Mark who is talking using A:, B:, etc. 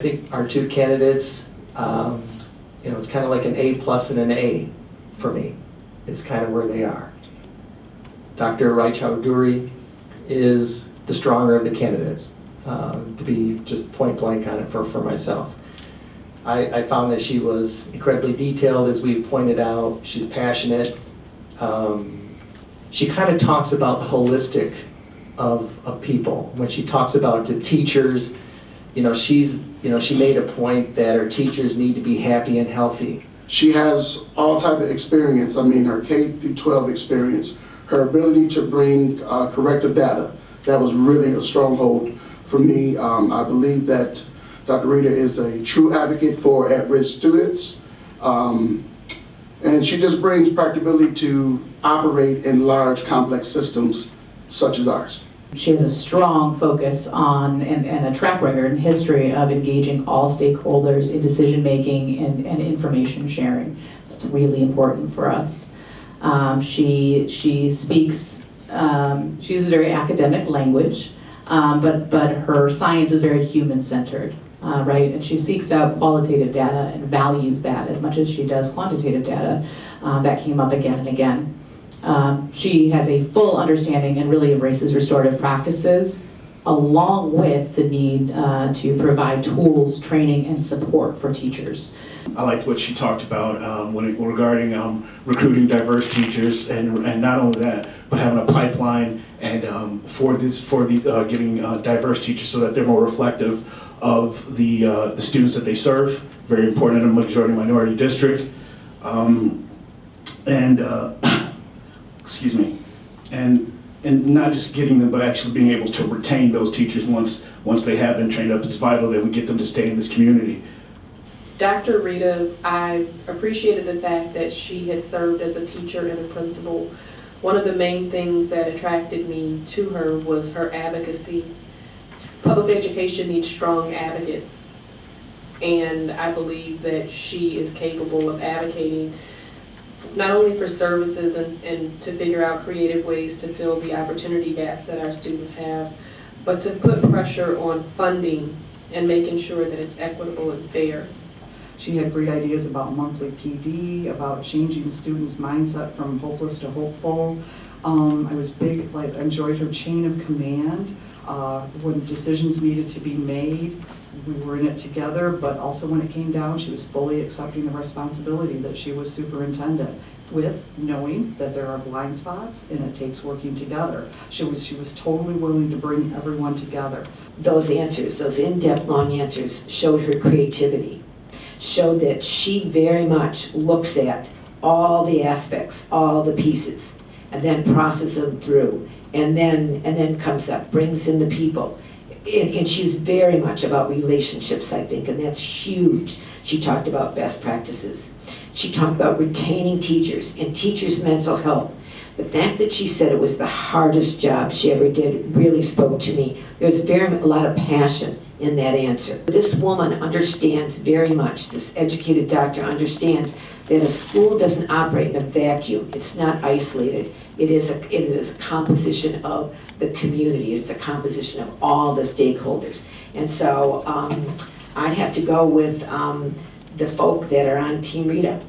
A: I think our two candidates, it's kind of like an A+ and an A for me, is kind of where they are. Dr. Rai-Chowdhury is the stronger of the candidates, to be just point blank on it for myself. I found that she was incredibly detailed, as we've pointed out. She's passionate. She kind of talks about the holistic of people. When she talks about the teachers, she made a point that her teachers need to be happy and healthy.
B: She has all type of experience. I mean, her K-12 experience, her ability to bring corrective data. That was really a stronghold for me. I believe that Dr. Rita is a true advocate for at-risk students. And she just brings practicability to operate in large, complex systems such as ours.
C: She has a strong focus on and a track record and history of engaging all stakeholders in decision-making and information sharing. That's really important for us. She speaks, she uses very academic language, but her science is very human-centered, right? And she seeks out qualitative data and values that as much as she does quantitative data. That came up again and again. She has a full understanding and really embraces restorative practices, along with the need to provide tools, training, and support for teachers.
D: I liked what she talked about regarding recruiting diverse teachers, and not only that, but having a pipeline and for getting diverse teachers so that they're more reflective of the students that they serve. Very important in a majority minority district, excuse me, and not just getting them, but actually being able to retain those teachers once they have been trained up. It's vital that we get them to stay in this community.
E: Dr. Rita, I appreciated the fact that she had served as a teacher and a principal. One of the main things that attracted me to her was her advocacy. Public education needs strong advocates, and I believe that she is capable of advocating not only for services and to figure out creative ways to fill the opportunity gaps that our students have, but to put pressure on funding and making sure that it's equitable and fair.
F: She had great ideas about monthly PD, about changing students' mindset from hopeless to hopeful. I was big, enjoyed her chain of command. When decisions needed to be made, we were in it together, but also when it came down, she was fully accepting the responsibility that she was superintendent, with knowing that there are blind spots and it takes working together. She was totally willing to bring everyone together.
G: Those answers, those in-depth long answers, showed her creativity, showed that she very much looks at all the aspects, all the pieces, and then processes them through, and then comes up, brings in the people. And she's very much about relationships, I think, and that's huge. She talked about best practices. She talked about retaining teachers and teachers' mental health. The fact that she said it was the hardest job she ever did really spoke to me. There's a lot of passion in that answer. This woman understands very much, this educated doctor understands that a school doesn't operate in a vacuum. It's not isolated. It is a composition of the community. It's a composition of all the stakeholders. And so I'd have to go with the folk that are on Team Rita.